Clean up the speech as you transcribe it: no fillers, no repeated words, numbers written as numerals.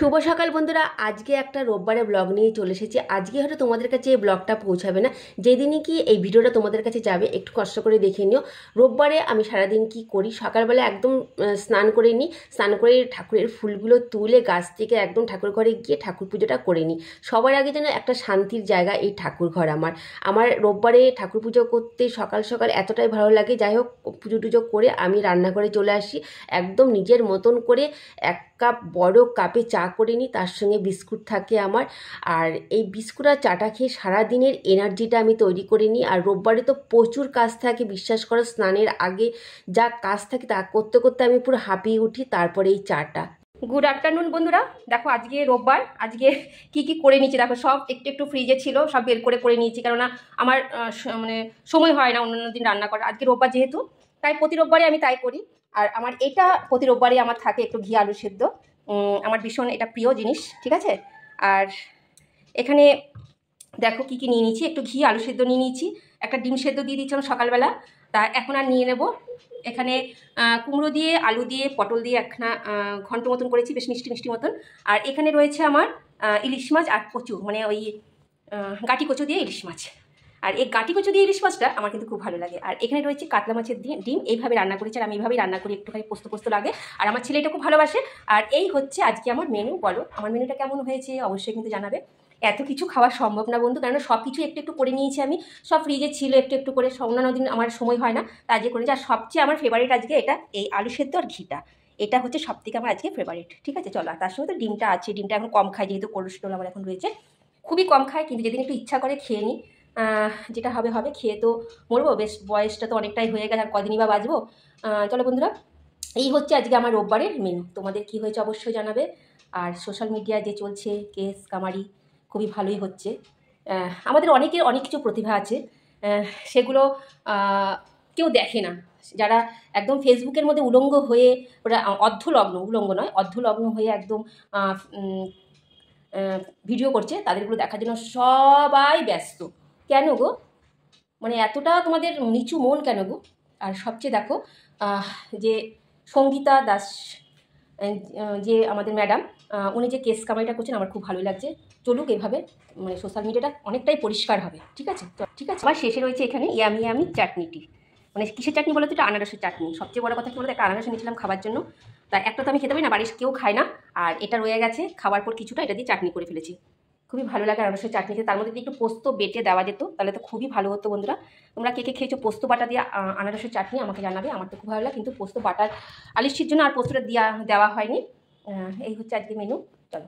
শুভ সকাল বন্ধুরা, আজকে একটা রোববারে ব্লগ নিয়ে চলে এসেছি। আজকে হয়তো তোমাদের কাছে এই ব্লগটা পৌঁছাবে না, যেদিনই কি এই ভিডিওটা তোমাদের কাছে যাবে একটু কষ্ট করে দেখে নিও। রোববারে আমি সারাদিন কি করি, সকালবেলা একদম স্নান করে নিই, স্নান করে ঠাকুরের ফুলগুলো তুলে গাছ থেকে একদম ঠাকুর ঘরে গিয়ে ঠাকুর পুজোটা করে নিই। সবার আগে যেন একটা শান্তির জায়গা এই ঠাকুর ঘর। আমার রোববারে ঠাকুর পুজো করতে সকাল সকাল এতটাই ভালো লাগে। যাই হোক, পুজো টুজো করে আমি রান্নাঘরে চলে আসি, একদম নিজের মতন করে এক কাপ বড় কাপে চা করে নিই, তার সঙ্গে বিস্কুট থাকে আমার। আর এই বিস্কুট আর চাটা খেয়ে সারাদিনের এনার্জিটা আমি তৈরি করে নিই। আর রোববারে তো প্রচুর কাজ থাকে, বিশ্বাস করো, স্নানের আগে যা কাজ থাকে তা করতে করতে আমি পুরো হাঁপিয়ে উঠি। তারপরে এই চাটা। গুড আফটারনুন বন্ধুরা, দেখো আজকে রোববার, আজকে কি করে নিয়েছি দেখো। সব একটু একটু ফ্রিজে ছিল, সব বের করে নিয়েছি, কেননা আমার মানে সময় হয় না অন্যান্য দিন রান্না করা। আজকে রোববার যেহেতু, তাই প্রতি রোববারে আমি তাই করি। আর আমার এটা প্রতি রোববারে আমার থাকে একটু ঘি আলু সেদ্ধ। আমার ভীষণ এটা প্রিয় জিনিস, ঠিক আছে। আর এখানে দেখো কি নিয়ে নিয়েছি, একটু ঘি আলু সেদ্ধ নিয়ে নিয়েছি, একটা ডিম সেদ্ধ দিয়ে দিচ্ছিলাম সকালবেলা, তা এখন আর নিয়ে নেব। এখানে কুমড়ো দিয়ে, আলু দিয়ে, পটল দিয়ে একখানা ঘন্ট মতন করেছি, বেশ মিষ্টি মিষ্টি মতন। আর এখানে রয়েছে আমার ইলিশ মাছ আর কচু, মানে ওই গাটি কচু দিয়ে ইলিশ মাছ। আর এই গাটি কচু দিয়ে ইলিশ মাছটা আমার কিন্তু খুব ভালো লাগে। আর এখানে রয়েছে কাতলা মাছের ডিম, এইভাবে রান্না করেছি। আর আমি এইভাবেই রান্না করি, একটুখানি পোস্ত পোস্ত লাগে। আর আমার ছেলে এটা খুব ভালোবাসে। আর এই হচ্ছে আজকে আমার মেনু। বলো আমার মেনুটা কেমন হয়েছে অবশ্যই কিন্তু জানাবে। এত কিছু খাওয়া সম্ভব না বন্ধু, কেননা সব কিছু একটু একটু করে নিয়েছি আমি, সব ফ্রিজে ছিল একটু একটু করে। অন্যান্য দিন আমার সময় হয় না, তা আজকে করেছি। আর সবচেয়ে আমার ফেভারিট আজকে এটা, এই আলু সেদ্ধ আর ঘিটা, এটা হচ্ছে সব থেকে আমার আজকে ফেভারিট, ঠিক আছে। চলো, আর তার সঙ্গে তো ডিমটা আছে। ডিমটা এখন কম খাই, যেহেতু কোলেস্ট্রল আমার এখন রয়েছে, খুবই কম খাই। কিন্তু যেদিন একটু ইচ্ছা করে খেয়ে নিই, যেটা হবে হবে, খেয়ে তো মরবো, বেশ বয়সটা তো অনেকটাই হয়ে গেছে, আর কদিনই বা বাঁচবো। চলো বন্ধুরা, এই হচ্ছে আজকে আমার রোববারের মেনু। তোমাদের কি হয়েছে অবশ্যই জানাবে। আর সোশ্যাল মিডিয়ায় যে চলছে কেস কামারি, খুবই ভালোই হচ্ছে। আমাদের অনেকের অনেক কিছু প্রতিভা আছে, সেগুলো কেউ দেখে না। যারা একদম ফেসবুকের মধ্যে উলঙ্গ হয়ে, ওরা উলঙ্গ নয়, অর্ধলগ্ন হয়ে একদম ভিডিও করছে, তাদেরগুলো দেখার জন্য সবাই ব্যস্ত। কেন গো, মানে এতটা তোমাদের নিচু মন কেন গো? আর সবচেয়ে দেখো, যে সঙ্গীতা দাস, যে আমাদের ম্যাডাম, উনি যে কেস কামাইটা করছেন, আমার খুব ভালোই লাগছে। চলুক এভাবে, মানে সোশ্যাল মিডিয়াটা অনেকটাই পরিষ্কার হবে, ঠিক আছে। ঠিক আছে, আবার শেষে রয়েছে এখানে ইয়ামি চাটনিটি। মানে কিসের চাটনি বলো তো? এটা আনারসের চাটনি। সবচেয়ে বড় কথা কি বলতো, একটা আনারস নিয়েছিলাম খাবার জন্য, তা একটা তো আমি খেতে পারি না, বাড়ির কেউ খায় না। আর এটা রয়ে গেছে, খাওয়ার পর কিছুটা এটা দিয়ে চাটনি করে ফেলেছি। খুবই ভালো লাগে আনারসের চাটনিতে। তার মধ্যে যদি একটু পোস্ত বেটে দেওয়া যেত তাহলে তো খুবই ভালো হতো বন্ধুরা। তোমরা কে কে খেয়েছো পোস্ত বাটা দিয়ে আনারসের চাটনি, আমাকে জানাবে। আমার তো খুব ভালো লাগে, কিন্তু পোস্ত বাটার আলিশির জন্য আর পোস্তটা দেওয়া হয়নি। এই হচ্ছে আজকে মেনু। চলো।